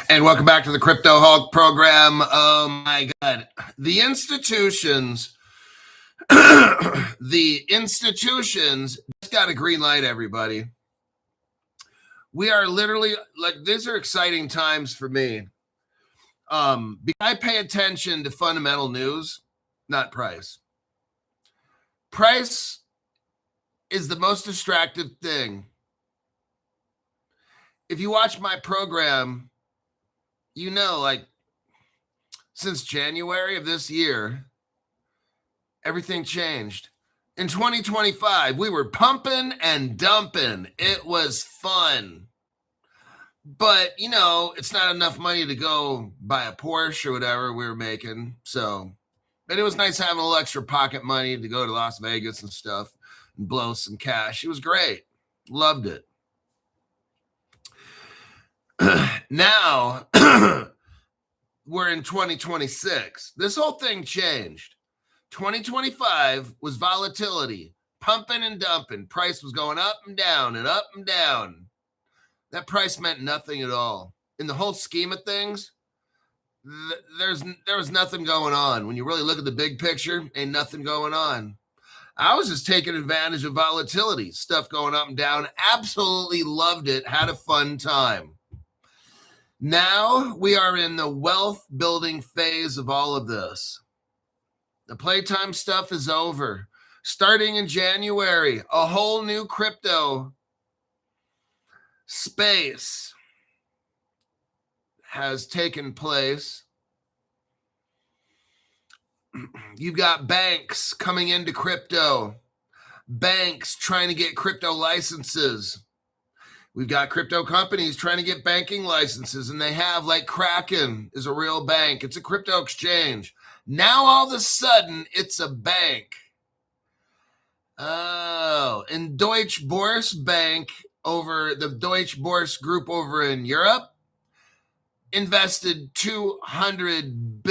And welcome back to the Crypto Hulk program. Oh my God. The institutions just got a green light, everybody. We are literally these are exciting times for me. Because I pay attention to fundamental news, not price. Price is the most distractive thing. If you watch my program, you know, since January of this year, everything changed. In 2025, we were pumping and dumping. It was fun. But, it's not enough money to go buy a Porsche or whatever we were making. But it was nice having a little extra pocket money to go to Las Vegas and stuff and blow some cash. It was great. Loved it. Now, we're in 2026. This whole thing changed. 2025 was volatility, pumping and dumping. Price was going up and down and up and down. That price meant nothing at all. In the whole scheme of things, there was nothing going on. When you really look at the big picture, ain't nothing going on. I was just taking advantage of volatility, stuff going up and down. Absolutely loved it. Had a fun time. Now we are in the wealth building phase of all of this. The playtime stuff is over. Starting in January, a whole new crypto space has taken place. You've got banks coming into crypto, banks trying to get crypto licenses. We've got crypto companies trying to get banking licenses, and they have, like Kraken is a real bank. It's a crypto exchange. Now, all of a sudden, it's a bank. Oh, and Deutsche Börse Bank over the Deutsche Börse Group over in Europe invested $200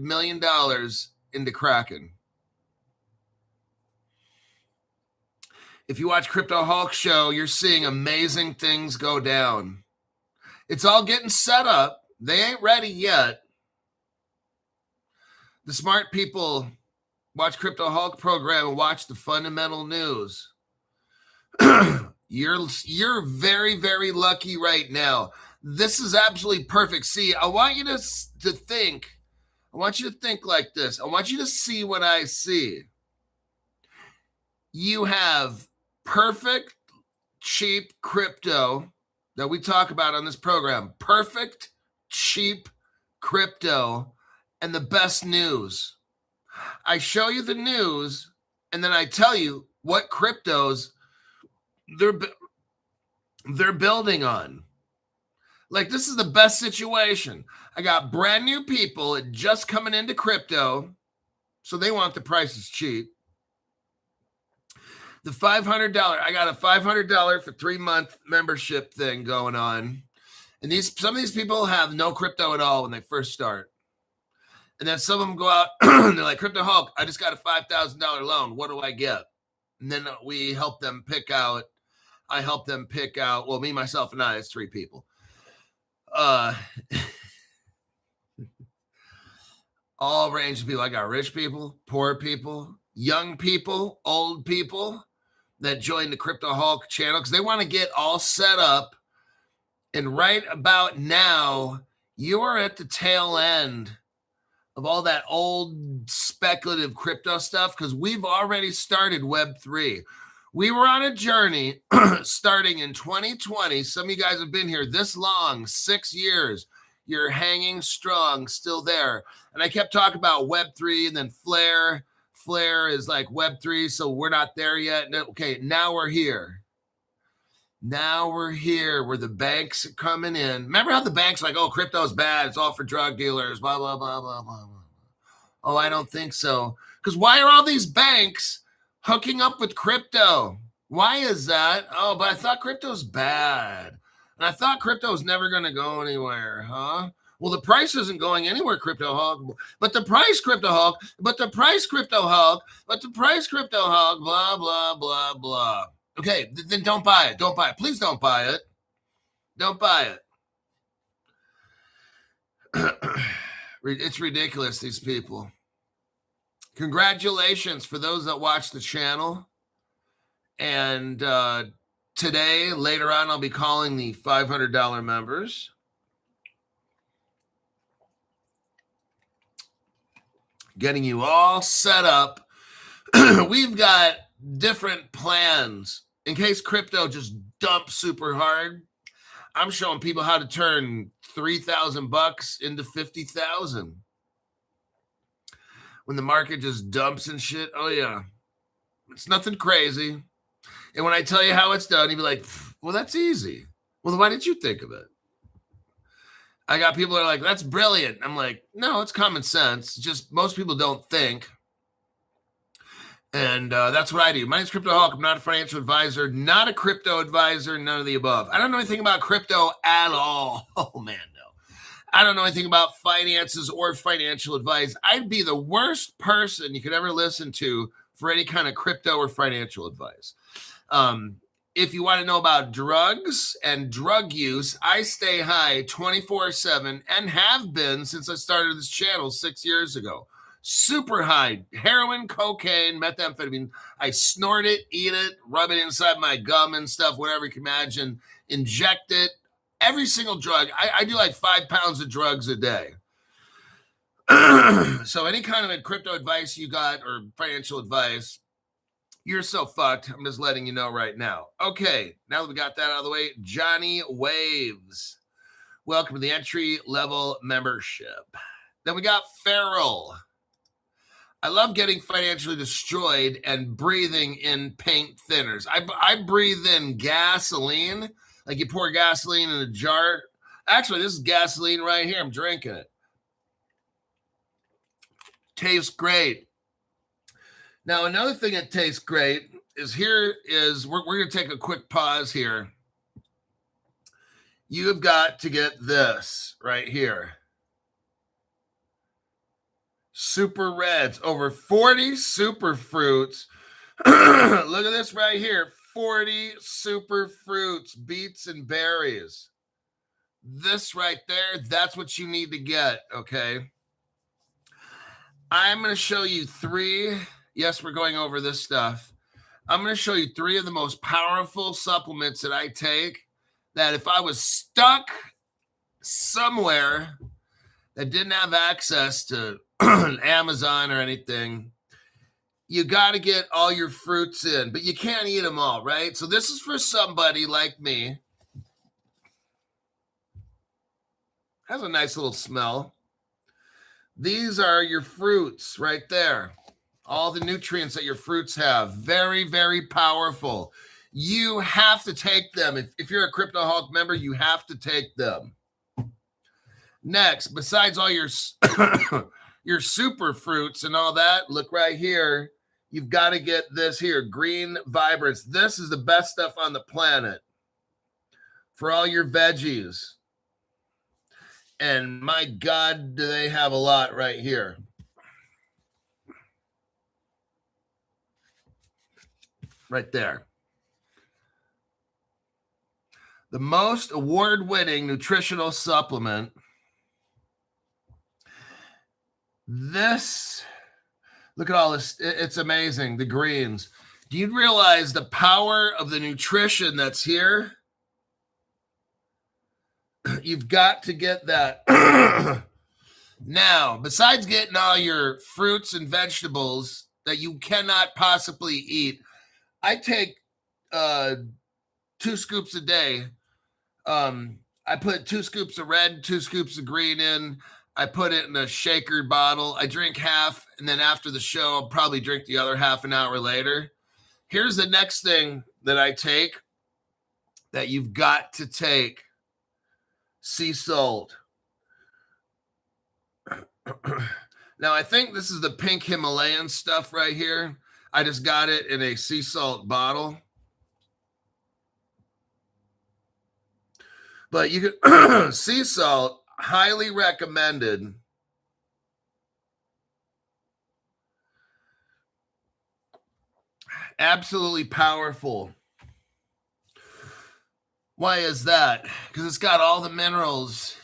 million into Kraken. If you watch Crypto Hulk show, you're seeing amazing things go down. It's all getting set up. They ain't ready yet. The smart people watch Crypto Hulk program and watch the fundamental news. You're very, very lucky right now. This is absolutely perfect. See, I want you to think. I want you to think like this. I want you to see what I see. You have perfect, cheap crypto that we talk about on this program. Perfect, cheap crypto and the best news. I show you the news and then I tell you what cryptos they're building on. Like, this is the best situation. I got brand new people just coming into crypto, so they want the prices cheap. The $500, I got a $500 for 3-month membership thing going on. And some of these people have no crypto at all when they first start. And then some of them go out and they're like, Crypto Hulk, I just got a $5,000 loan. What do I get? And then we help them pick out. Well, me, myself, and it's 3 people. All range of people. I got rich people, poor people, young people, old people that join the Crypto Hulk channel because they want to get all set up. And right about now, you are at the tail end of all that old speculative crypto stuff because we've already started Web3. We were on a journey starting in 2020. Some of you guys have been here this long, 6 years. You're hanging strong, still there. And I kept talking about Web3 and then Flare. Flare is like Web3, so we're not there yet. Okay, now we're here. Now we're here where the banks are coming in. Remember how the banks are like, oh, crypto's bad. It's all for drug dealers, blah, blah, blah, blah, blah, blah. Oh, I don't think so. Because why are all these banks hooking up with crypto? Why is that? Oh, but I thought crypto's bad. And I thought crypto's never going to go anywhere, huh? Well, the price isn't going anywhere, Crypto Hulk. But the price, Crypto Hulk. But the price, Crypto Hulk. But the price, Crypto Hulk. Blah, blah, blah, blah. Okay, then don't buy it. Don't buy it. Please don't buy it. Don't buy it. It's ridiculous, these people. Congratulations for those that watch the channel. And today, later on, I'll be calling the $500 members. Getting you all set up. We've got different plans in case crypto just dumps super hard. I'm showing people how to turn $3,000 into 50,000 when the market just dumps and shit. Oh yeah, it's nothing crazy. And when I tell you how it's done, you'd be like, "Well, that's easy." Well, then why didn't you think of it? I got people that are like, "That's brilliant." I'm like, "No, it's common sense. Just most people don't think." And that's what I do. My name's CryptoHawk. I'm not a financial advisor, not a crypto advisor, none of the above. I don't know anything about crypto at all. Oh, man, no. I don't know anything about finances or financial advice. I'd be the worst person you could ever listen to for any kind of crypto or financial advice. If you want to know about drugs and drug use, I stay high 24/7 and have been since I started this channel 6 years ago. Super high, heroin, cocaine, methamphetamine. I snort it, eat it, rub it inside my gum and stuff, whatever you can imagine, inject it. Every single drug. I do like 5 pounds of drugs a day. So any kind of crypto advice you got or financial advice, you're so fucked. I'm just letting you know right now. Okay, now that we got that out of the way, Johnny Waves. Welcome to the entry-level membership. Then we got Farrell. I love getting financially destroyed and breathing in paint thinners. I breathe in gasoline, like you pour gasoline in a jar. Actually, this is gasoline right here. I'm drinking it. Tastes great. Now, another thing that tastes great is we're going to take a quick pause here. You've got to get this right here. Super Reds, over 40 super fruits. Look at this right here, 40 super fruits, beets and berries. This right there, that's what you need to get, okay? I'm going to show you 3. Yes, we're going over this stuff. I'm going to show you 3 of the most powerful supplements that I take that if I was stuck somewhere that didn't have access to Amazon or anything, you got to get all your fruits in, but you can't eat them all, right? So this is for somebody like me. Has a nice little smell. These are your fruits right there. All the nutrients that your fruits have. Very, very powerful. You have to take them. If you're a CryptoHawk member, you have to take them. Next, besides all your your super fruits and all that, look right here. You've got to get this here, Green Vibrance. This is the best stuff on the planet for all your veggies. And my God, do they have a lot right here. Right there. The most award-winning nutritional supplement. This, look at all this. It's amazing, the greens. Do you realize the power of the nutrition that's here? You've got to get that. Now, besides getting all your fruits and vegetables that you cannot possibly eat, I take 2 scoops a day. I put 2 scoops of red, 2 scoops of green in. I put it in a shaker bottle. I drink half, and then after the show, I'll probably drink the other half an hour later. Here's the next thing that I take that you've got to take. Sea salt. Now, I think this is the pink Himalayan stuff right here. I just got it in a sea salt bottle. But you can sea salt, highly recommended. Absolutely powerful. Why is that? Because it's got all the minerals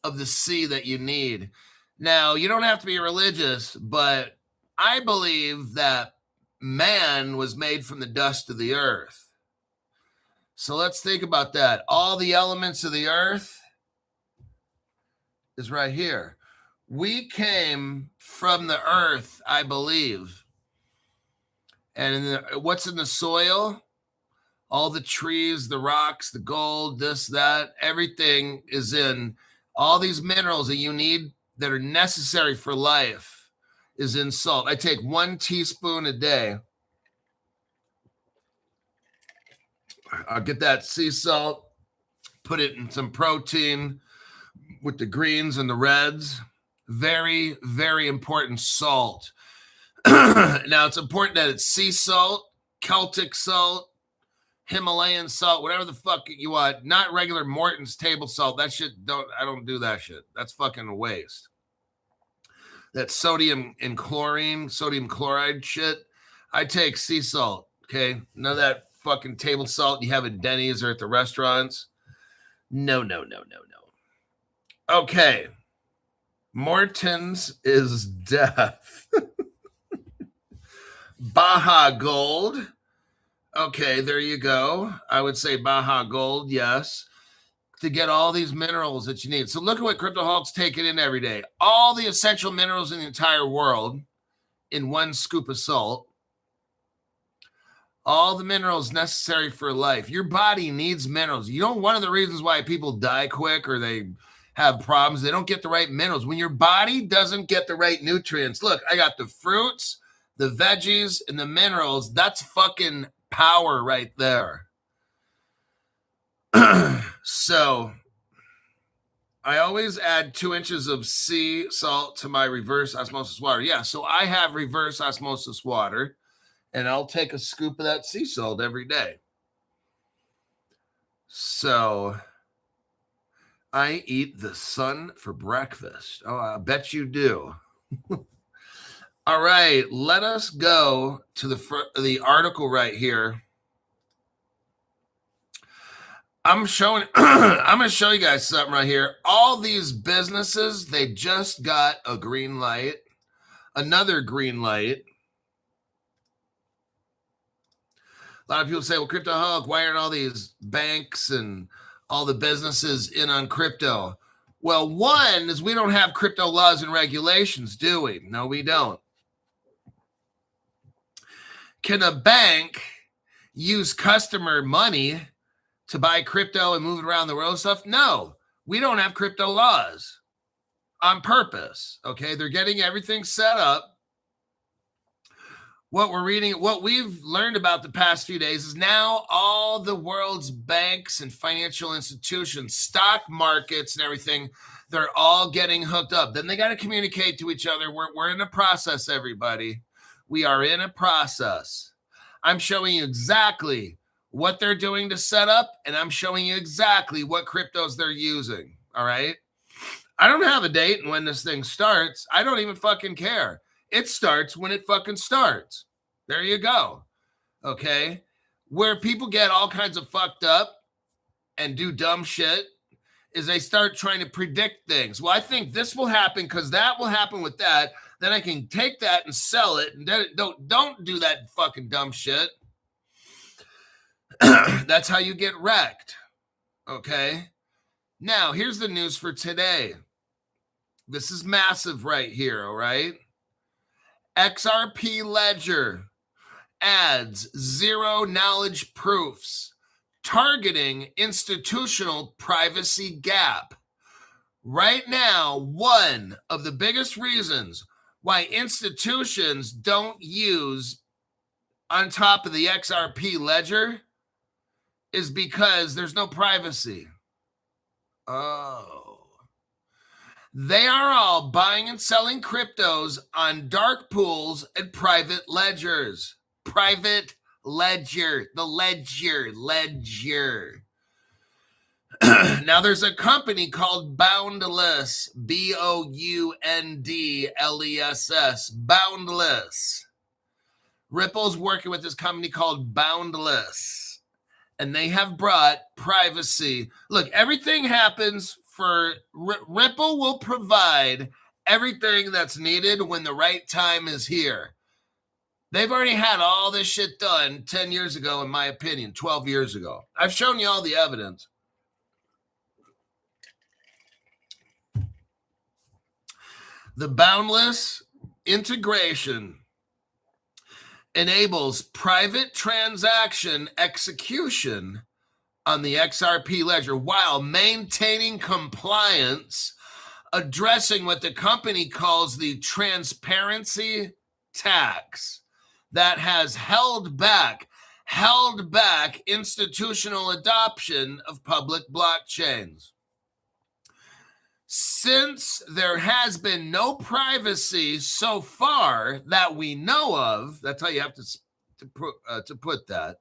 of the sea that you need. Now, you don't have to be religious, but I believe that man was made from the dust of the earth. So let's think about that. All the elements of the earth is right here. We came from the earth, I believe. And what's in the soil? All the trees, the rocks, the gold, this, that, everything is in. All these minerals that you need that are necessary for life is in salt. I take 1 teaspoon a day. I'll get that sea salt, put it in some protein with the greens and the reds. Very, very important salt. Now, it's important that it's sea salt, Celtic salt, Himalayan salt, whatever the fuck you want. Not regular Morton's table salt. That shit, I don't do that shit. That's fucking a waste. That sodium and chlorine, sodium chloride shit. I take sea salt, okay? None of that fucking table salt you have at Denny's or at the restaurants. No. Okay. Morton's is death. Baja Gold. Okay, there you go. I would say Baja Gold, yes, to get all these minerals that you need. So look at what CryptoHawk's taking in every day. All the essential minerals in the entire world in 1 scoop of salt. All the minerals necessary for life. Your body needs minerals. You know, one of the reasons why people die quick or they have problems, they don't get the right minerals. When your body doesn't get the right nutrients. Look, I got the fruits, the veggies, and the minerals. That's fucking power right there. So I always add 2 inches of sea salt to my reverse osmosis water. Yeah, so I have reverse osmosis water, and I'll take a scoop of that sea salt every day. So I eat the sun for breakfast. Oh, I bet you do. All right, let us go to the article right here. I'm going to show you guys something right here. All these businesses, they just got a green light, another green light. A lot of people say, well, CryptoHawk, why aren't all these banks and all the businesses in on crypto? Well, one is we don't have crypto laws and regulations, do we? No, we don't. Can a bank use customer money to buy crypto and move it around the world and stuff? No, we don't have crypto laws on purpose. Okay, they're getting everything set up. What we're reading, what we've learned about the past few days is now all the world's banks and financial institutions, stock markets and everything, they're all getting hooked up. Then they got to communicate to each other. We're in a process, everybody. We are in a process. I'm showing you exactly what they're doing to set up, and I'm showing you exactly what cryptos they're using, all right? I don't have a date and when this thing starts. I don't even fucking care. It starts when it fucking starts. There you go, okay? Where people get all kinds of fucked up and do dumb shit is they start trying to predict things. Well, I think this will happen because that will happen with that. Then I can take that and sell it. And then don't do that fucking dumb shit. That's how you get wrecked. Okay. Now, here's the news for today. This is massive right here. All right. XRP Ledger adds zero knowledge proofs, targeting institutional privacy gap. Right now, one of the biggest reasons why institutions don't use on top of the XRP ledger is because there's no privacy. Oh. They are all buying and selling cryptos on dark pools and private ledgers. Private ledger, the ledger. Now, there's a company called Boundless, Boundless, Boundless. Ripple's working with this company called Boundless. and they have brought privacy. Look, everything happens for Ripple will provide everything that's needed when the right time is here. They've already had all this shit done 10 years ago, in my opinion, 12 years ago. I've shown you all the evidence. The boundless integration enables private transaction execution on the XRP ledger while maintaining compliance, addressing what the company calls the transparency tax that has held back institutional adoption of public blockchains. Since there has been no privacy so far that we know of, that's how you have to put that.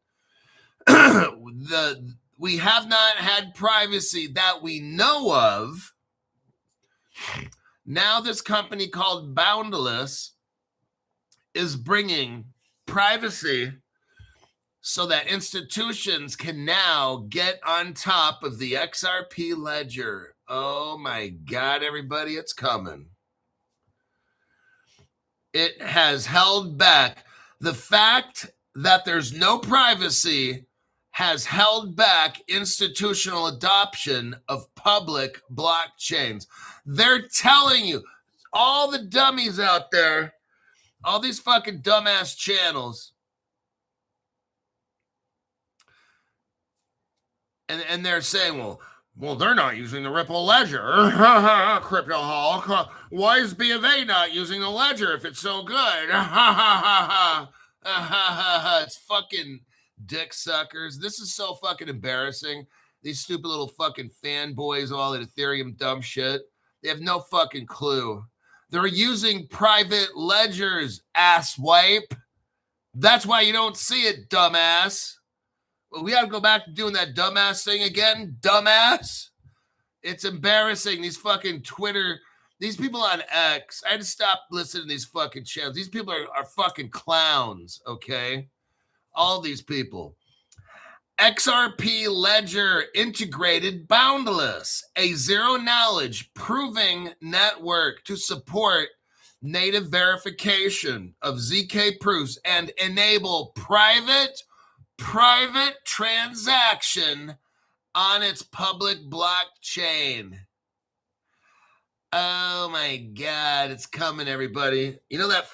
We have not had privacy that we know of. Now this company called Boundless is bringing privacy so that institutions can now get on top of the XRP ledger. Oh my God, everybody, it's coming. It has held back. The fact that there's no privacy has held back institutional adoption of public blockchains. They're telling you, all the dummies out there, all these fucking dumbass channels, and they're saying, well, they're not using the Ripple ledger. Crypto Hawk. Why is B of A not using the ledger if it's so good? It's fucking dick suckers. This is so fucking embarrassing. These stupid little fucking fanboys, all that Ethereum dumb shit. They have no fucking clue. They're using private ledgers, asswipe. That's why you don't see it, dumbass. Well, we got to go back to doing that dumbass thing again, dumbass. It's embarrassing. These fucking Twitter, these people on X, I had to stop listening to these fucking channels. These people are fucking clowns, okay? All these people. XRP Ledger Integrated Boundless, a zero-knowledge proving network to support native verification of ZK proofs and enable private transaction on its public blockchain. Oh my God, it's coming, everybody. You know that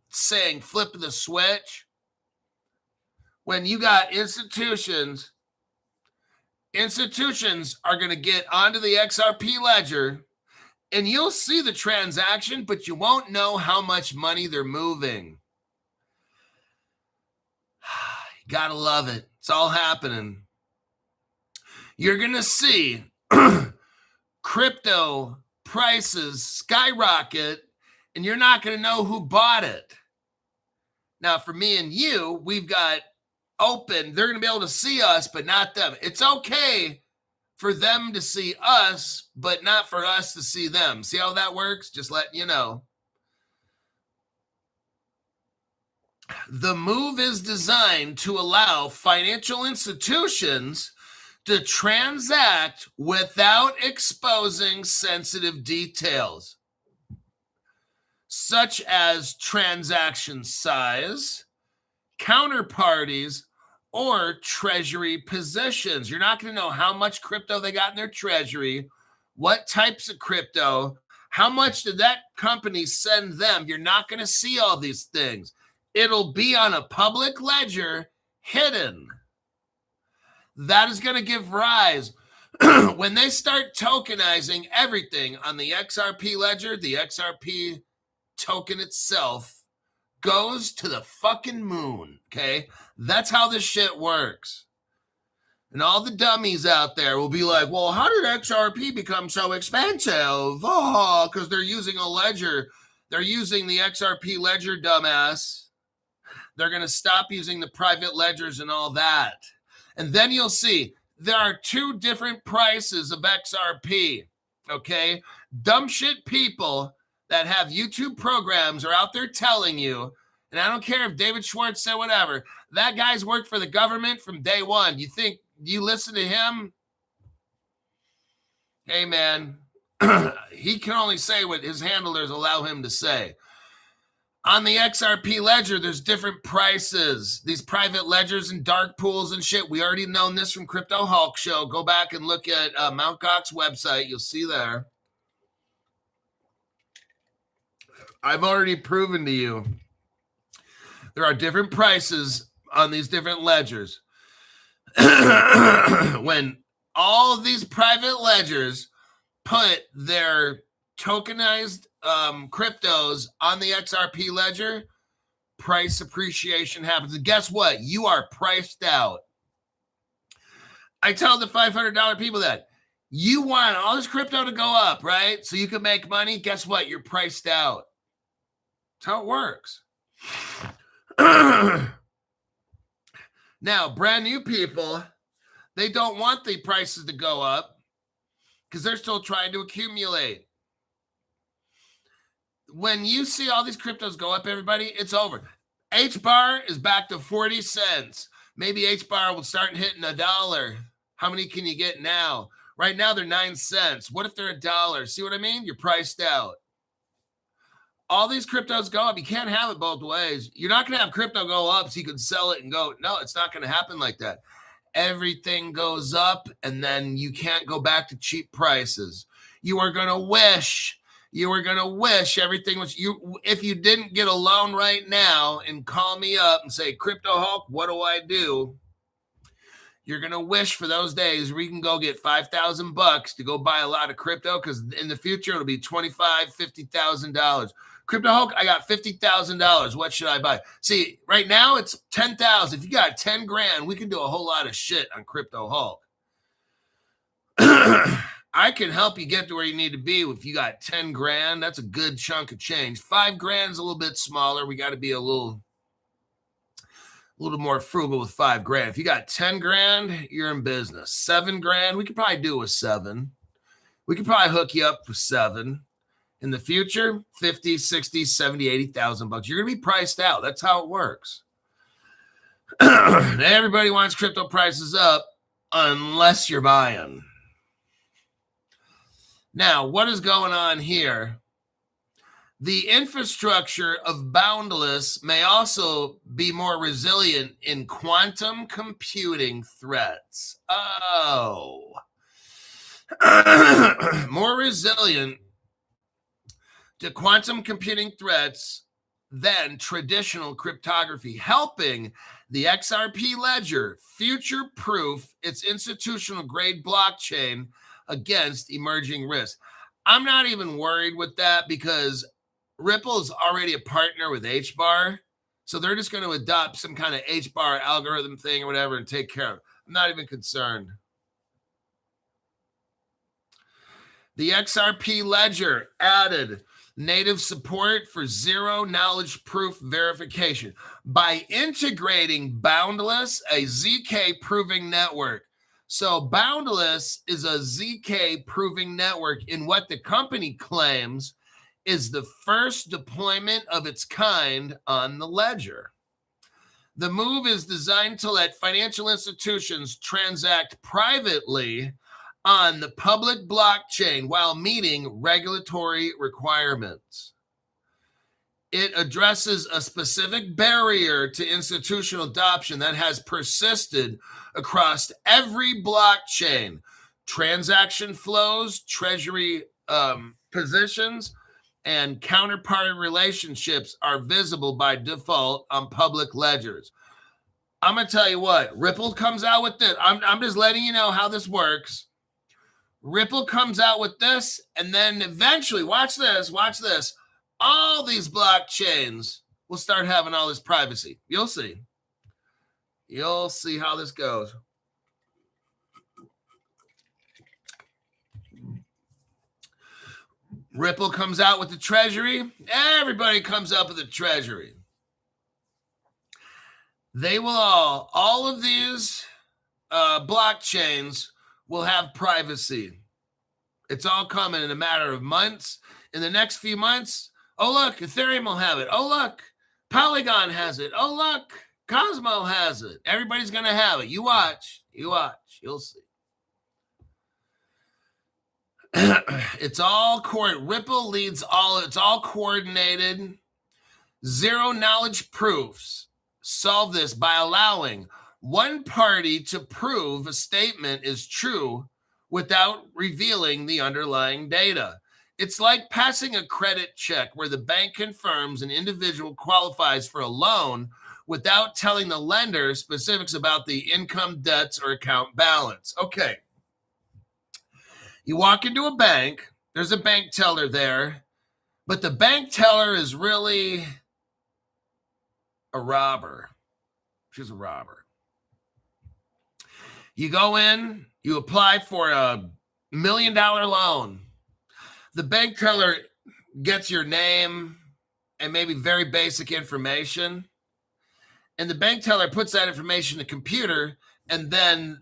saying, flip the switch? When you got institutions are going to get onto the XRP ledger, and you'll see the transaction, but you won't know how much money they're moving. Gotta love it. It's all happening. You're going to see crypto prices skyrocket, and you're not going to know who bought it. Now, for me and you, we've got open. They're going to be able to see us, but not them. It's okay for them to see us, but not for us to see them. See how that works? Just letting you know. The move is designed to allow financial institutions to transact without exposing sensitive details, such as transaction size, counterparties, or treasury positions. You're not going to know how much crypto they got in their treasury, what types of crypto, how much did that company send them. You're not going to see all these things. It'll be on a public ledger, hidden. That is going to give rise. When they start tokenizing everything on the XRP ledger, the XRP token itself goes to the fucking moon, okay? That's how this shit works. And all the dummies out there will be like, well, how did XRP become so expensive? Oh, because they're using a ledger. They're using the XRP ledger, dumbass. They're going to stop using the private ledgers and all that. And then you'll see there are two different prices of XRP, okay? Dumb shit people that have YouTube programs are out there telling you, and I don't care if David Schwartz said whatever, That guy's worked for the government from day one. You listen to him? Hey, man, he can only say what his handlers allow him to say. On the XRP ledger, there's different prices. These private ledgers and dark pools and shit. We already known this from Crypto Hulk Show. Go back and look at Mt. Gox's website. You'll see there. I've already proven to you there are different prices on these different ledgers. When all of these private ledgers put their tokenized cryptos on the XRP ledger, price appreciation happens. And guess what? You are priced out. I tell the $500 people that you want all this crypto to go up, right? So you can make money. Guess what? You're priced out. That's how it works. Now, brand new people, they don't want the prices to go up because they're still trying to accumulate. When you see all these cryptos go up, everybody, it's over. HBAR is back to 40 cents. Maybe HBAR will start hitting $1. How many can you get now? Right now, they're 9 cents. What if they're $1? See what I mean? You're priced out. All these cryptos go up. You can't have it both ways. You're not going to have crypto go up so you can sell it and go. No, it's not going to happen like that. Everything goes up, and then you can't go back to cheap prices. You are going to wish everything was you. If you didn't get a loan right now and call me up and say, Crypto Hulk, what do I do? You're going to wish for those days where you can go get $5,000 to go buy a lot of crypto, because in the future, it'll be $25,000, $50,000. Crypto Hulk, I got $50,000. What should I buy? See, right now it's $10,000. If you got 10 grand, we can do a whole lot of shit on Crypto Hulk. I can help you get to where you need to be. If you got 10 grand, that's a good chunk of change. 5 grand is a little bit smaller. We got to be a little more frugal with 5 grand. If you got 10 grand, you're in business. 7 grand, we could probably do with 7. We could probably hook you up for 7. In the future, 50, 60, 70, 80,000 bucks. You're going to be priced out. That's how it works. Everybody wants crypto prices up unless you're buying. Now, what is going on here? The infrastructure of Boundless may also be more resilient in quantum computing threats. Oh. More resilient to quantum computing threats than traditional cryptography, helping the XRP ledger future-proof its institutional-grade blockchain against emerging risks. I'm not even worried with that because Ripple is already a partner with HBAR, so they're just going to adopt some kind of HBAR algorithm thing or whatever and take care of it. I'm not even concerned. The XRP ledger added native support for zero knowledge proof verification by integrating Boundless, a ZK proving network. So Boundless is a ZK proving network in what the company claims is the first deployment of its kind on the ledger. The move is designed to let financial institutions transact privately on the public blockchain while meeting regulatory requirements. It addresses a specific barrier to institutional adoption that has persisted across every blockchain. Transaction flows, treasury positions, and counterparty relationships are visible by default on public ledgers. I'm going to tell you what, Ripple comes out with this. I'm just letting you know how this works. Ripple comes out with this, and then eventually, watch this, all these blockchains will start having all this privacy. You'll see. You'll see how this goes. Ripple comes out with the treasury. Everybody comes up with the treasury. They will all of these blockchains will have privacy. It's all coming in a matter of months. In the next few months, oh, look, Ethereum will have it. Oh, look, Polygon has it. Oh, look, Cosmo has it. Everybody's going to have it. You watch. You'll see. It's all Ripple leads all. It's all coordinated. Zero knowledge proofs solve this by allowing one party to prove a statement is true without revealing the underlying data. It's like passing a credit check where the bank confirms an individual qualifies for a loan without telling the lender specifics about the income, debts, or account balance. Okay. You walk into a bank, there's a bank teller there, but the bank teller is really a robber. She's a robber. You go in, you apply for $1 million loan. The bank teller gets your name and maybe very basic information. And the bank teller puts that information in the computer, and then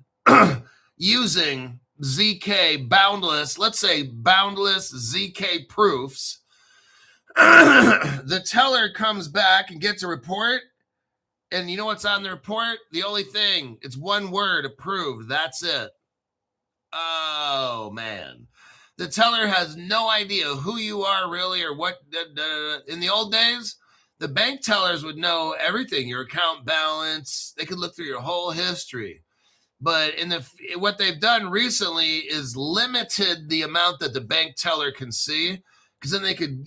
using ZK boundless, let's say boundless ZK proofs, the teller comes back and gets a report. And you know what's on the report? The only thing, it's one word, approved. That's it. Oh, man. The teller has no idea who you are really or what. In the old days, the bank tellers would know everything, your account balance. They could look through your whole history. But what they've done recently is limited the amount that the bank teller can see, because then they could,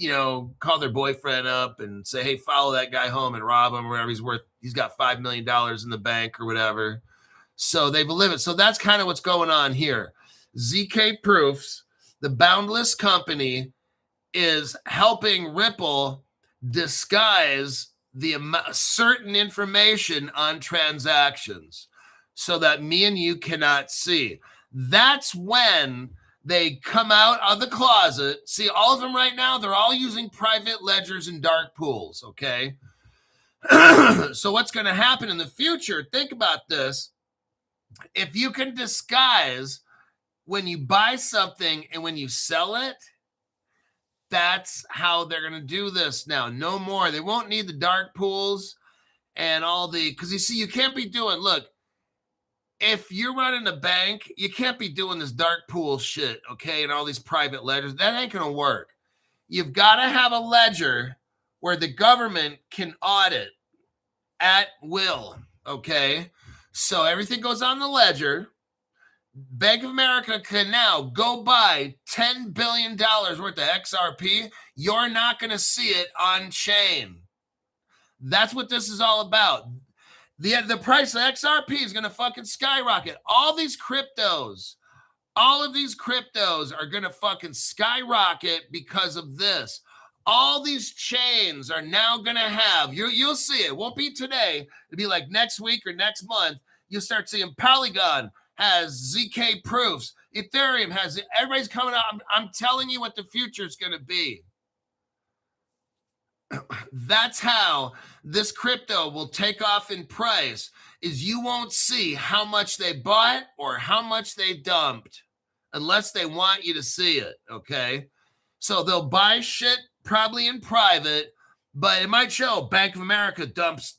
call their boyfriend up and say, hey, follow that guy home and rob him or whatever. He's got $5 million in the bank or whatever. So they've limited. So that's kind of what's going on here. ZK Proofs, the boundless company, is helping Ripple disguise the certain information on transactions so that me and you cannot see. That's when they come out of the closet. See, all of them right now, they're all using private ledgers and dark pools, okay? So what's going to happen in the future, think about this. If you can disguise when you buy something and when you sell it, that's how they're going to do this now. No more. They won't need the dark pools and all because you see, you can't be doing, look, if you're running a bank, you can't be doing this dark pool shit, okay, and all these private ledgers. That ain't going to work. You've got to have a ledger where the government can audit at will, okay? So everything goes on the ledger. Bank of America can now go buy $10 billion worth of XRP. You're not going to see it on chain. That's what this is all about. The price of XRP is going to fucking skyrocket. All of these cryptos are going to fucking skyrocket because of this. All these chains are now going to have, you'll see it. It won't be today. It'll be like next week or next month. You'll start seeing Polygon has ZK proofs. Ethereum has it. Everybody's coming out. I'm telling you what the future is going to be. That's how this crypto will take off in price, is you won't see how much they bought or how much they dumped unless they want you to see it, okay? So they'll buy shit probably in private, but it might show Bank of America dumps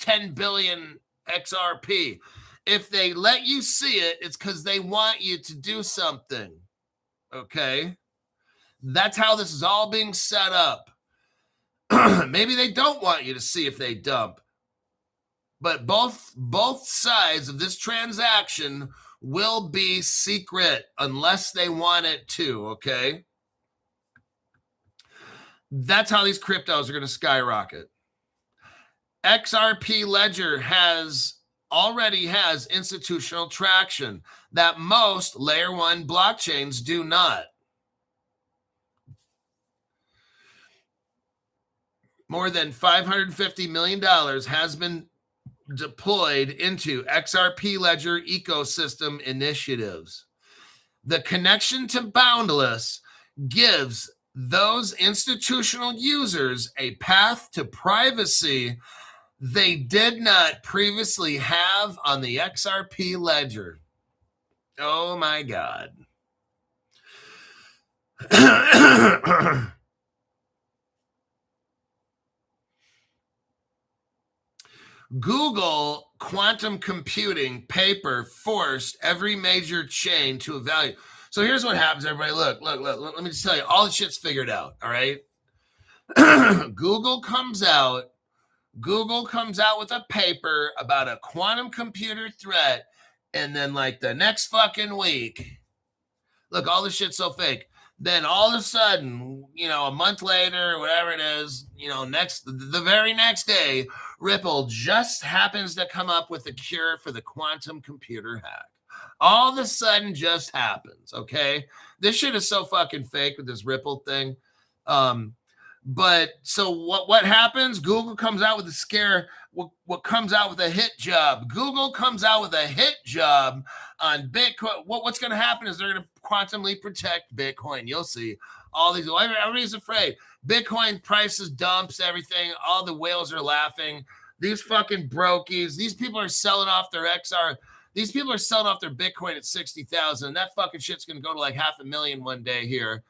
10 billion XRP. If they let you see it, it's because they want you to do something, okay? That's how this is all being set up. Maybe they don't want you to see if they dump. But both sides of this transaction will be secret unless they want it to, okay? That's how these cryptos are going to skyrocket. XRP Ledger already has institutional traction that most layer 1 blockchains do not. More than $550 million has been deployed into XRP Ledger ecosystem initiatives. The connection to Boundless gives those institutional users a path to privacy they did not previously have on the XRP Ledger. Oh my God. Google quantum computing paper forced every major chain to evaluate. So here's what happens, everybody. Look. Let me just tell you, all the shit's figured out. All right. Google comes out with a paper about a quantum computer threat, and then like the next fucking week, look, all this shit's so fake. Then all of a sudden, a month later, or whatever it is, the very next day, Ripple just happens to come up with a cure for the quantum computer hack. All of a sudden just happens, okay? This shit is so fucking fake with this Ripple thing. But so what happens? Google comes out with a scare. What comes out with a hit job? Google comes out with a hit job on Bitcoin. What's going to happen is they're going to quantumly protect Bitcoin. You'll see all these. Everybody's afraid. Bitcoin prices dumps everything. All the whales are laughing. These fucking brokies. These people are selling off their XR. These people are selling off their Bitcoin at 60,000. That fucking shit's going to go to like 500,000 one day here.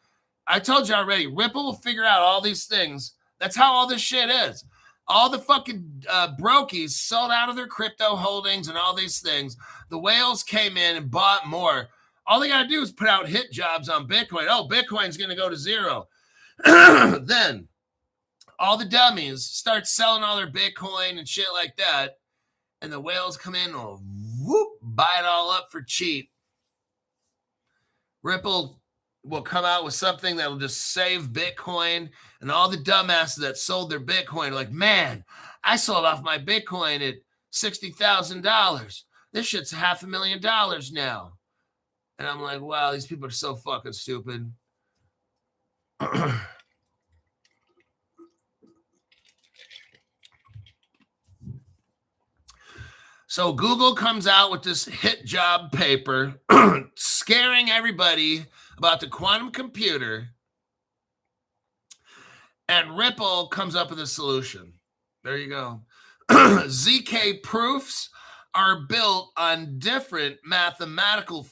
I told you already, Ripple will figure out all these things. That's how all this shit is. All the fucking brokies sold out of their crypto holdings and all these things. The whales came in and bought more. All they got to do is put out hit jobs on Bitcoin. Oh, Bitcoin's going to go to zero. Then all the dummies start selling all their Bitcoin and shit like that. And the whales come in and buy it all up for cheap. Ripple will come out with something that will just save Bitcoin, and all the dumbasses that sold their Bitcoin are like, man, I sold off my Bitcoin at $60,000. This shit's $500,000 now. And I'm like, wow, these people are so fucking stupid. So Google comes out with this hit job paper scaring everybody about the quantum computer, and Ripple comes up with a solution. There you go. ZK proofs are built on different mathematical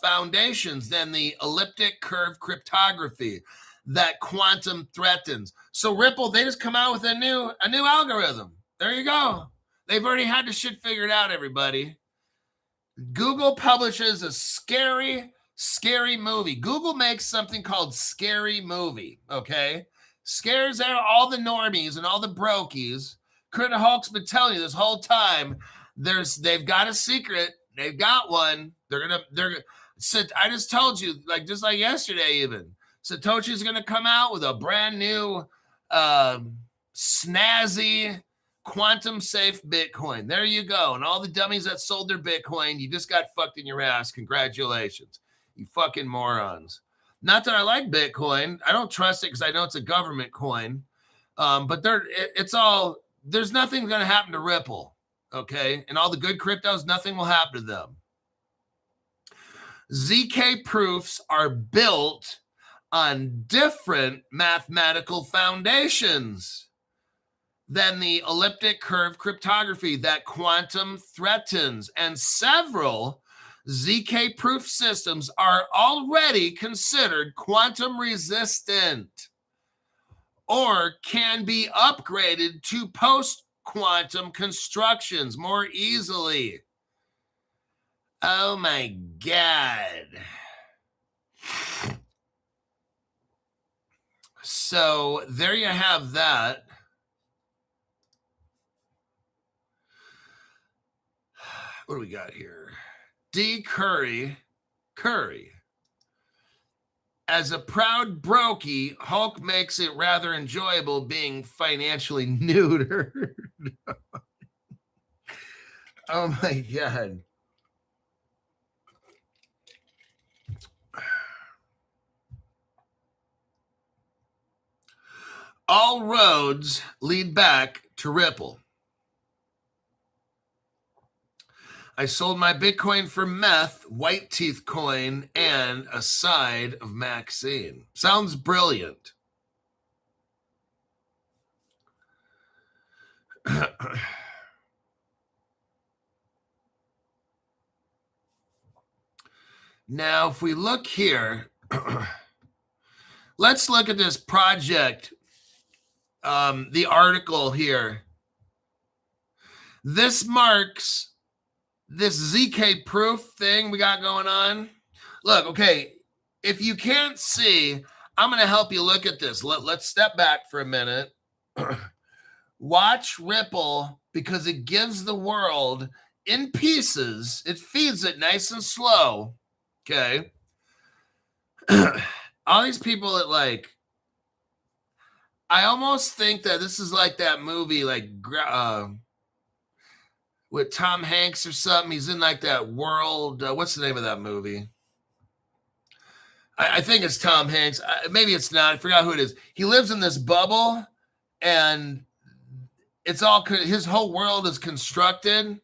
foundations than the elliptic curve cryptography that quantum threatens. So Ripple, they just come out with a new algorithm. There you go. They've already had the shit figured out, everybody. Google publishes a scary movie. Google makes something called Scary Movie, okay? Scares out all the normies and all the brokies. Critter Hulk's been telling you this whole time. They've got a secret. They've got one. I just told you, just like yesterday even. Satoshi's going to come out with a brand new snazzy quantum safe Bitcoin. There you go. And all the dummies that sold their Bitcoin, you just got fucked in your ass. Congratulations. You fucking morons. Not that I like Bitcoin. I don't trust it because I know it's a government coin. But there's nothing going to happen to Ripple. Okay. And all the good cryptos, nothing will happen to them. ZK proofs are built on different mathematical foundations than the elliptic curve cryptography that quantum threatens. And several ZK proof systems are already considered quantum resistant or can be upgraded to post-quantum constructions more easily. Oh my God. So there you have that. What do we got here? D. Curry. As a proud brokey, Hulk makes it rather enjoyable being financially neutered. Oh my God. All roads lead back to Ripple. I sold my Bitcoin for meth, white teeth coin, and a side of Maxine. Sounds brilliant. Now, if we look here, let's look at this project, the article here. This marks this ZK proof thing we got going on. Look, okay, if you can't see, I'm going to help you look at this. Let's step back for a minute. Watch Ripple, because it gives the world in pieces. It feeds it nice and slow. Okay. All these people that like, I almost think that this is like that movie, like with Tom Hanks or something. He's in like that world. What's the name of that movie? I think it's Tom Hanks. Maybe it's not. I forgot who it is. He lives in this bubble, and it's all his whole world is constructed.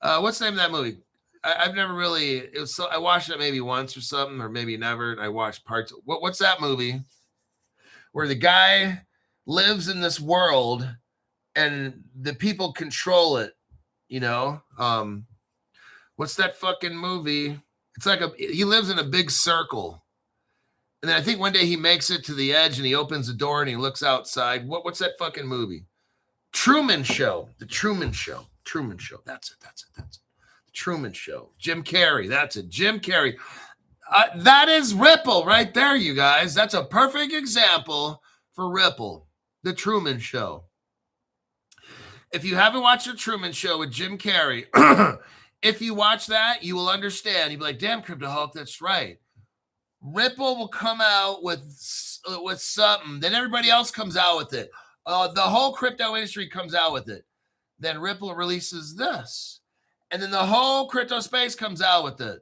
What's the name of that movie? I've never really. It was. I watched it maybe once or something, or maybe never. And I watched parts. What's that movie? Where the guy lives in this world, and the people control it. You know, what's that fucking movie? It's like he lives in a big circle. And then I think one day he makes it to the edge and he opens the door and he looks outside. What's that fucking movie? Truman Show. The Truman Show. Truman Show. That's it. The Truman Show. Jim Carrey. That's it. Jim Carrey. That is Ripple right there, you guys. That's a perfect example for Ripple. The Truman Show. If you haven't watched The Truman Show with Jim Carrey, if you watch that, you will understand. You'll be like, damn, Crypto Hulk, that's right. Ripple will come out with something. Then everybody else comes out with it. The whole crypto industry comes out with it. Then Ripple releases this. And then the whole crypto space comes out with it.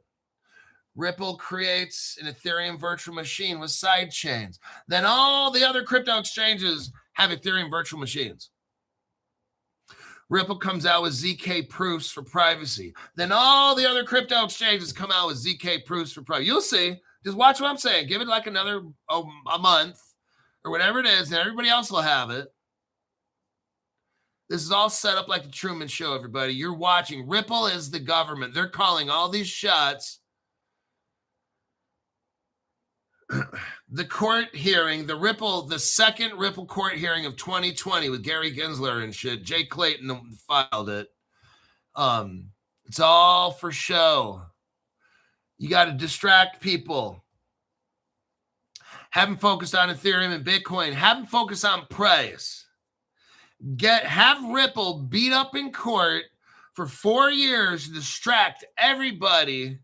Ripple creates an Ethereum virtual machine with side chains. Then all the other crypto exchanges have Ethereum virtual machines. Ripple comes out with ZK proofs for privacy. Then all the other crypto exchanges come out with ZK proofs for privacy. You'll see. Just watch what I'm saying. Give it like another a month or whatever it is, and everybody else will have it. This is all set up like the Truman Show, everybody. You're watching. Ripple is the government. They're calling all these shots. The court hearing, the second Ripple court hearing of 2020 with Gary Gensler and shit. Jay Clayton filed it. It's all for show. You got to distract people. Have them focused on Ethereum and Bitcoin. Have them focus on price. Have Ripple beat up in court for 4 years to distract everybody.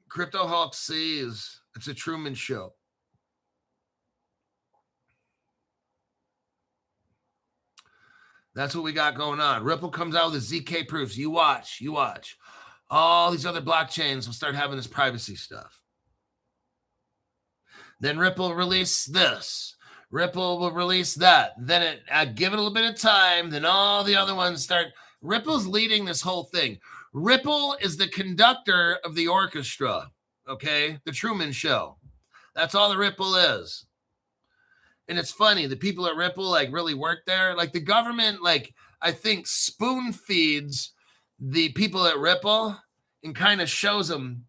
Crypto Hulk sees it's a Truman Show. That's what we got going on. Ripple comes out with the ZK proofs. You watch. All these other blockchains will start having this privacy stuff. Then Ripple release this. Ripple will release that. Then give it a little bit of time. Then all the other ones start. Ripple's leading this whole thing. Ripple is the conductor of the orchestra, okay? The Truman Show. That's all the Ripple is. And it's funny, the people at Ripple like really work there. Like the government, like I think spoon feeds the people at Ripple and kind of shows them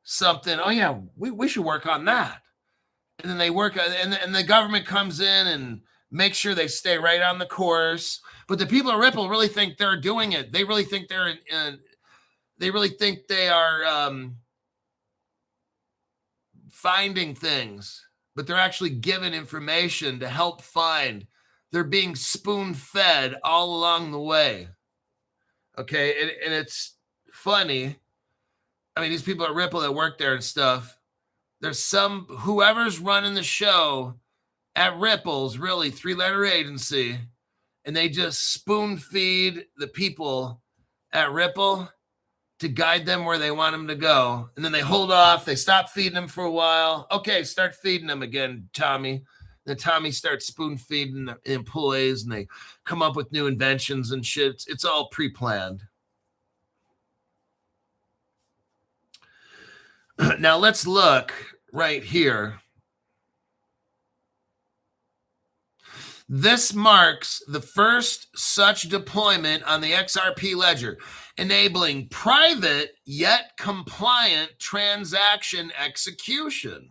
something. Oh yeah, we should work on that. And then they work, and the government comes in and makes sure they stay right on the course. But the people at Ripple really think they're doing it. They really think they really think they are finding things, but they're actually given information to help find. They're being spoon-fed all along the way. Okay, and it's funny. I mean, these people at Ripple that work there and stuff, there's whoever's running the show at Ripple's really 3-letter agency, and they just spoon-feed the people at Ripple to guide them where they want them to go. And then they hold off. They stop feeding them for a while. Okay, start feeding them again, Tommy. Then Tommy starts spoon-feeding the employees, and they come up with new inventions and shit. It's all pre-planned. Now let's look right here. This marks the first such deployment on the XRP ledger, enabling private yet compliant transaction execution.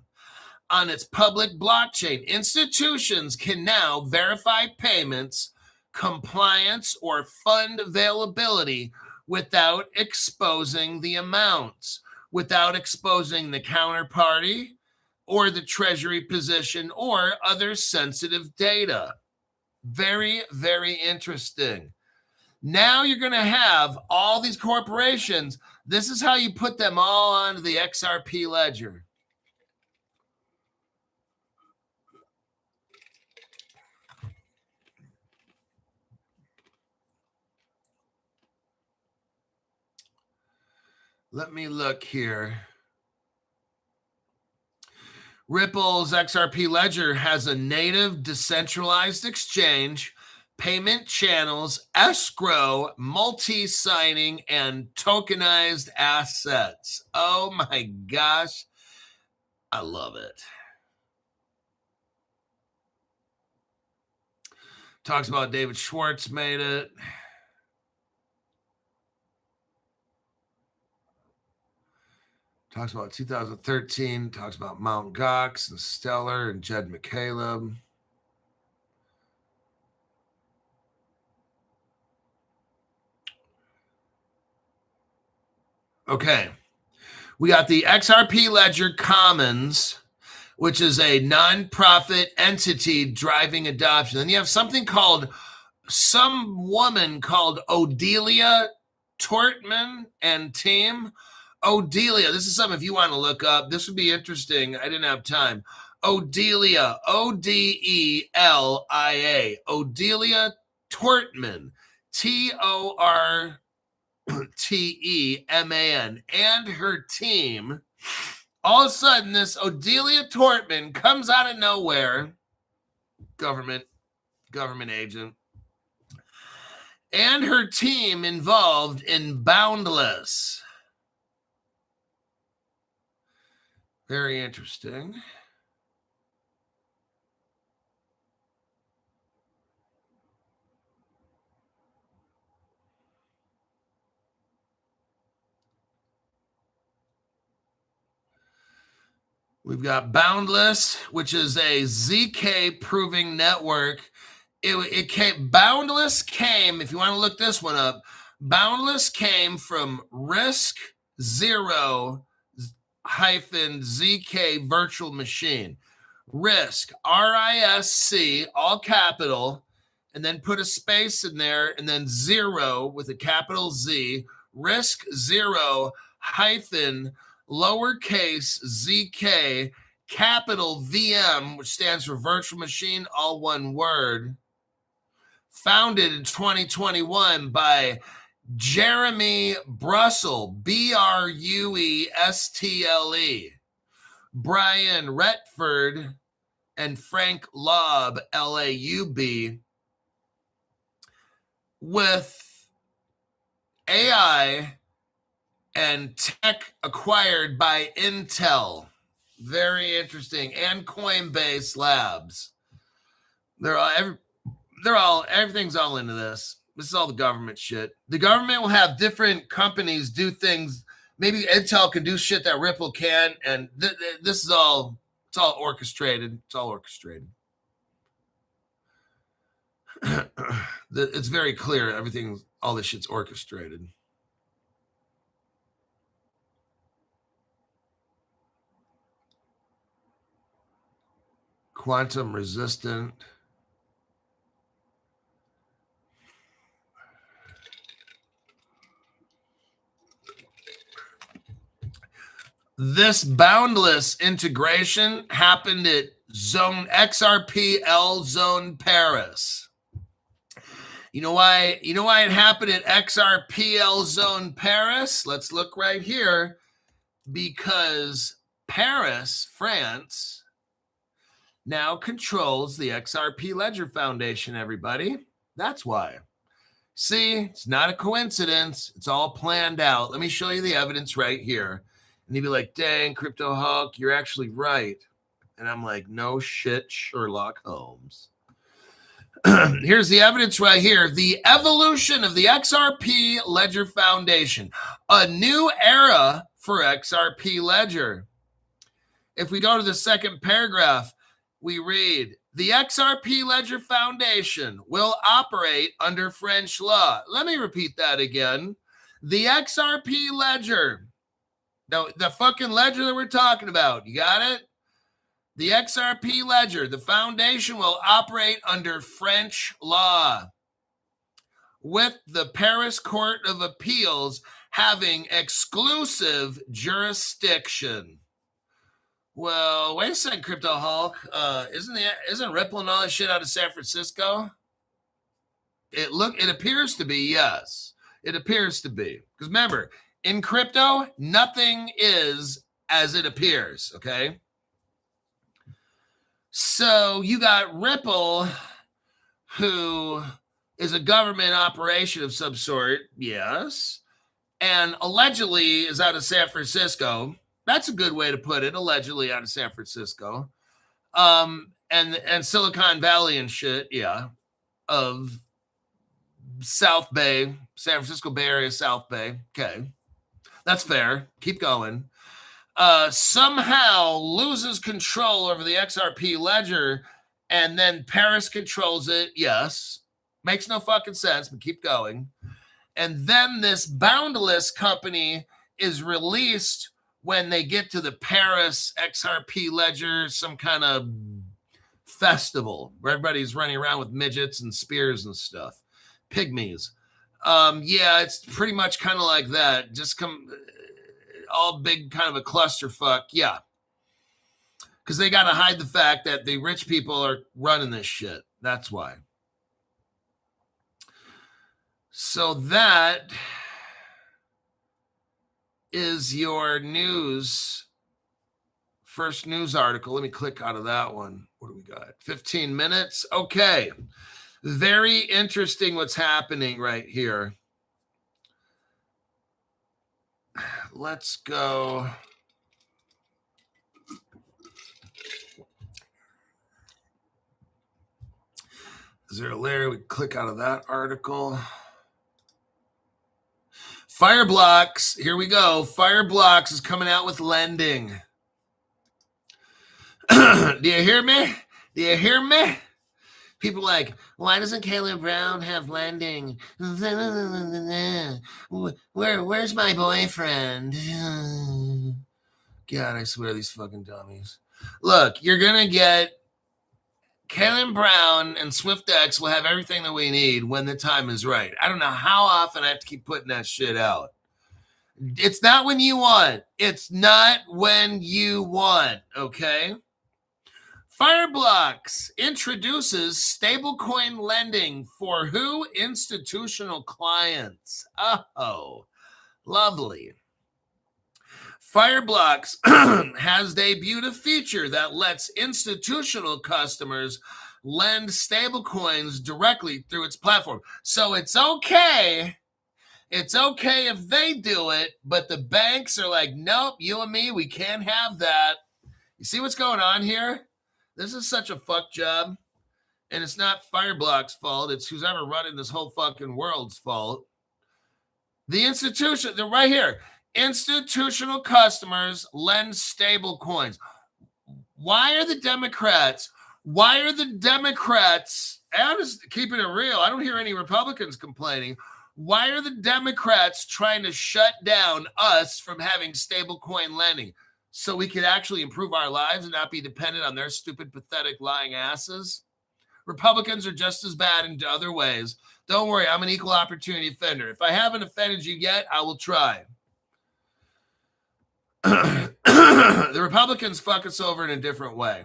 On its public blockchain, institutions can now verify payments, compliance, or fund availability without exposing the amounts, without exposing the counterparty or the treasury position or other sensitive data. Very, very interesting. Now you're going to have all these corporations. This is how you put them all onto the XRP ledger. Let me look here. Ripple's XRP ledger has a native decentralized exchange, payment channels, escrow, multi-signing, and tokenized assets. Oh my gosh. I love it. Talks about David Schwartz made it. Talks about 2013. Talks about Mt. Gox and Stellar and Jed McCaleb. Okay. We got the XRP Ledger Commons, which is a nonprofit entity driving adoption. Then you have something called, some woman called Odelia Tortman and team. Odelia, this is something if you want to look up. This would be interesting. I didn't have time. Odelia, O-D-E-L-I-A. Odelia Tortman, T-O-R-T-E-M-A-N, and her team. All of a sudden, this Odelia Tortman comes out of nowhere, government agent, and her team involved in Boundless. Very interesting. We've got Boundless, which is a ZK proving network. Boundless came, if you want to look this one up, Boundless came from Risk Zero -ZK virtual machine. Risk, R-I-S-C, all capital, and then put a space in there, and then zero with a capital Z, Risk Zero -lowercase ZK, capital VM, which stands for virtual machine, all one word. Founded in 2021 by Jeremy Brussel, B-R-U-E-S-T-L-E, Brian Retford, and Frank Laub, L-A-U-B, with AI and tech acquired by Intel. Very interesting. And Coinbase Labs. Everything's all into this. This is all the government shit. The government will have different companies do things. Maybe Intel can do shit that Ripple can, and this is all, it's all orchestrated. It's all orchestrated. It's very clear. Everything, all this shit's orchestrated. Quantum resistant. This Boundless integration happened at Zone XRP L Zone Paris. You know why it happened at XRP L Zone Paris? Let's look right here. Because Paris, France, now controls the XRP Ledger Foundation, everybody. That's why. See, it's not a coincidence. It's all planned out. Let me show you the evidence right here. And you'd be like, dang, Crypto Hulk, you're actually right. And I'm like, no shit, Sherlock Holmes. Here's the evidence right here. The evolution of the XRP Ledger Foundation. A new era for XRP Ledger. If we go to the second paragraph, we read, The XRP Ledger Foundation will operate under French law. Let me repeat that again. The XRP Ledger, the fucking ledger that we're talking about, you got it? The XRP Ledger, the foundation will operate under French law, with the Paris Court of Appeals having exclusive jurisdiction. Well, wait a second, Crypto Hulk. Isn't Ripple and all that shit out of San Francisco? It appears to be, yes. It appears to be. Because remember, in crypto, nothing is as it appears, okay? So you got Ripple, who is a government operation of some sort, yes, and allegedly is out of San Francisco. That's a good way to put it, allegedly out of San Francisco. And Silicon Valley and shit, yeah, of South Bay, San Francisco Bay Area, South Bay. Okay, that's fair. Keep going. Somehow loses control over the XRP ledger, and then Paris controls it. Yes. Makes no fucking sense, but keep going. And then this Boundless company is released when they get to the Paris XRP ledger, some kind of festival where everybody's running around with midgets and spears and stuff. Pygmies. Yeah, it's pretty much kind of like that. Just all big kind of a clusterfuck. Yeah. Because they got to hide the fact that the rich people are running this shit. That's why. So that is your first news article. Let me click out of that one. What do we got? 15 minutes. Okay. Very interesting what's happening right here. Let's go. Is there a layer? We click out of that article. Fireblocks, here we go. Fireblocks is coming out with lending. Do you hear me? Do you hear me? People like, why doesn't Caleb Brown have lending? Where's my boyfriend? God, I swear, these fucking dummies. Look, you're going to get Caleb Brown and SwiftX will have everything that we need when the time is right. I don't know how often I have to keep putting that shit out. It's not when you want. It's not when you want, okay? Fireblocks introduces stablecoin lending for who? Institutional clients. Oh, lovely. Fireblocks has debuted a feature that lets institutional customers lend stablecoins directly through its platform. So it's okay. It's okay if they do it, but the banks are like, nope, you and me, we can't have that. You see what's going on here? This is such a fuck job. And it's not Fireblocks' fault. It's who's ever running this whole fucking world's fault. The institution, they're right here. Institutional customers lend stable coins. Why are the Democrats, I'm just keeping it real. I don't hear any Republicans complaining. Why are the Democrats trying to shut down us from having stable coin lending so we could actually improve our lives and not be dependent on their stupid, pathetic, lying asses? Republicans are just as bad in other ways. Don't worry, I'm an equal opportunity offender. If I haven't offended you yet, I will try. The Republicans fuck us over in a different way.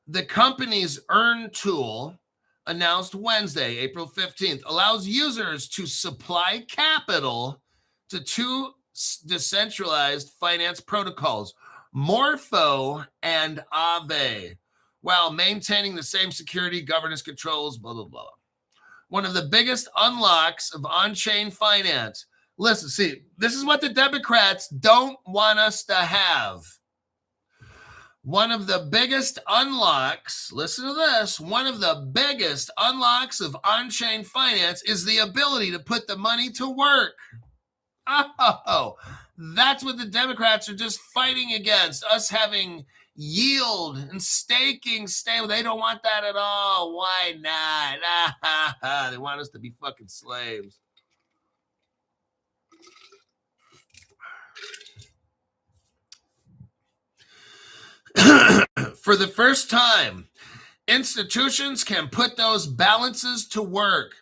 The company's Earn tool, announced Wednesday, April 15th, allows users to supply capital to two decentralized finance protocols, Morpho and Aave, while maintaining the same security, governance controls, blah, blah, blah. One of the biggest unlocks of on-chain finance. Listen, see, this is what the Democrats don't want us to have. One of the biggest unlocks, listen to this, one of the biggest unlocks of on-chain finance is the ability to put the money to work. Oh, that's what the Democrats are just fighting against, us having yield and staking stable. They don't want that at all. Why not? They want us to be fucking slaves. For the first time, institutions can put those balances to work.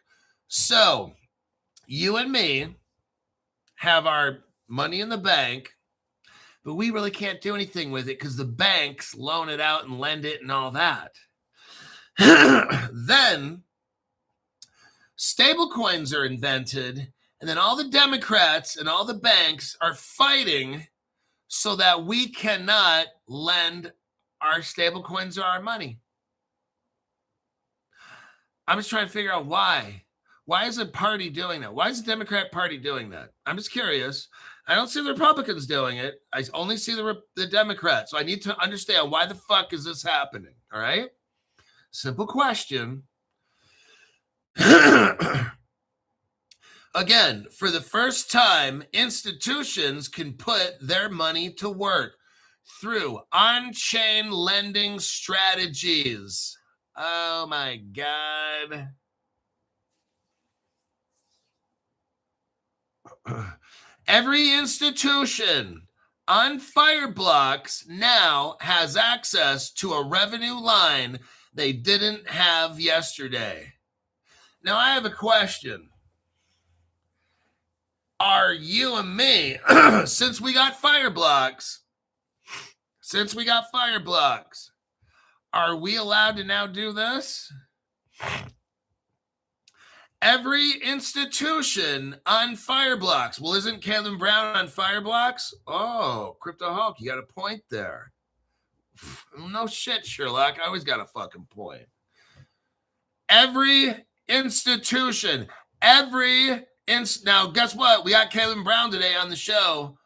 So you and me have our money in the bank, but we really can't do anything with it because the banks loan it out and lend it and all that. Then stable coins are invented, and then all the Democrats and all the banks are fighting so that we cannot lend our stable coins or our money. I'm just trying to figure out why. Why is a party doing that? Why is the Democrat Party doing that? I'm just curious. I don't see the Republicans doing it. I only see the Democrats. So I need to understand, why the fuck is this happening? All right? Simple question. Again, for the first time, institutions can put their money to work through on-chain lending strategies. Oh my God. Every institution on Fireblocks now has access to a revenue line they didn't have yesterday. Now, I have a question. Are you and me, since we got Fireblocks, are we allowed to now do this? Every institution on Fireblocks. Well, isn't Caleb Brown on Fireblocks? Oh, Crypto Hulk, you got a point there. No shit, Sherlock. I always got a fucking point. Every institution, now, guess what? We got Caleb Brown today on the show.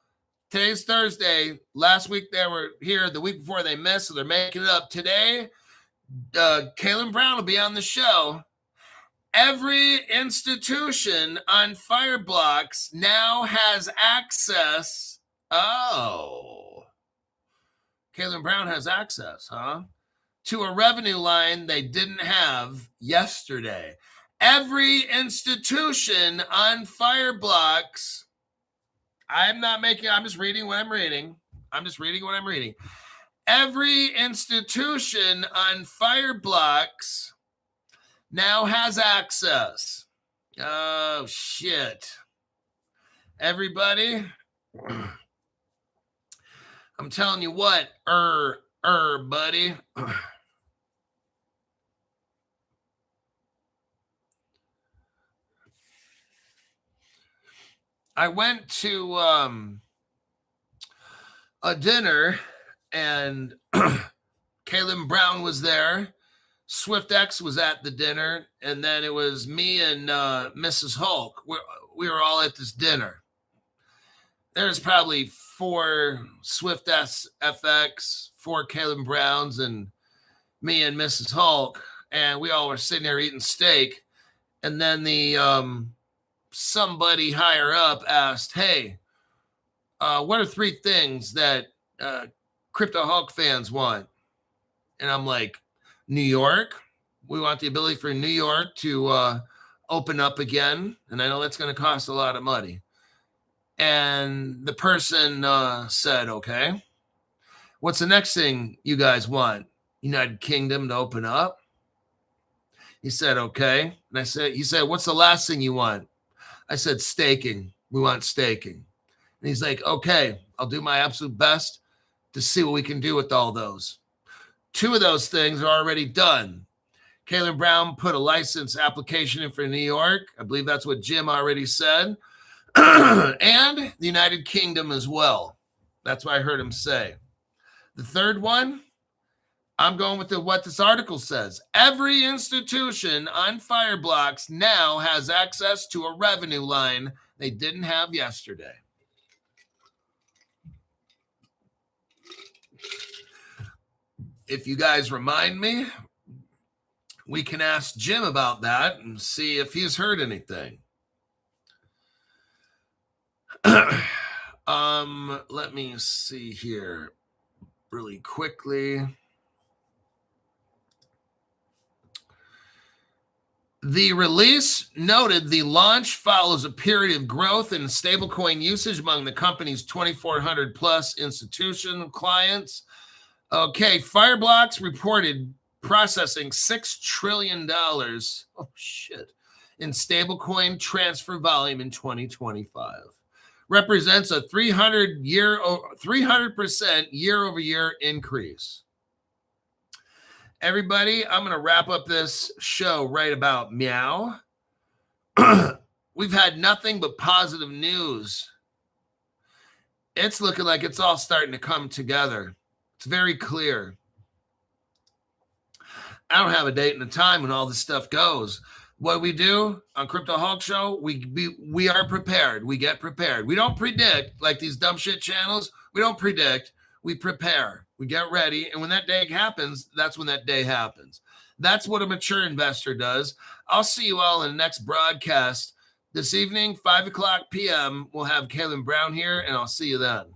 Today's Thursday. Last week they were here. The week before they missed, so they're making it up. Today, Caleb Brown will be on the show. Every institution on Fireblocks now has access. Oh. Caleb Brown has access, huh? To a revenue line they didn't have yesterday. Every institution on Fireblocks. I'm just reading what I'm reading. Every institution on Fireblocks now has access. Oh, shit. Everybody, I'm telling you what, buddy. I went to a dinner, and Caleb Brown was there. SwiftX was at the dinner, and then it was me and Mrs. Hulk. We were all at this dinner. There's probably 4 SwiftFX, 4 Caleb Browns, and me and Mrs. Hulk, and we all were sitting there eating steak. And then the somebody higher up asked, "Hey, what are 3 things that Crypto Hulk fans want?" And I'm like, New York. We want the ability for New York to open up again. And I know that's going to cost a lot of money. And the person said, okay, what's the next thing you guys want? United Kingdom to open up? He said, okay. And he said, what's the last thing you want? I said, staking. We want staking. And he's like, okay, I'll do my absolute best to see what we can do with all those. 2 of those things are already done. Caleb Brown put a license application in for New York. I believe that's what Jim already said. And the United Kingdom as well. That's what I heard him say. The third one, I'm going with what this article says. Every institution on Fireblocks now has access to a revenue line they didn't have yesterday. If you guys remind me, we can ask Jim about that and see if he's heard anything. Let me see here really quickly. The release noted the launch follows a period of growth in stablecoin usage among the company's 2,400 plus institutional clients. Okay, Fireblocks reported processing $6 trillion. Oh, shit. In stablecoin transfer volume in 2025. Represents a 300% year-over-year increase. Everybody, I'm going to wrap up this show right about meow. We've had nothing but positive news. It's looking like it's all starting to come together. It's very clear. I don't have a date and a time when all this stuff goes. What we do on Crypto Hulk Show, we are prepared. We get prepared. We don't predict like these dumb shit channels. We don't predict. We prepare. We get ready. And when that day happens, that's when that day happens. That's what a mature investor does. I'll see you all in the next broadcast this evening, 5 o'clock p.m. We'll have Kevin Brown here, and I'll see you then.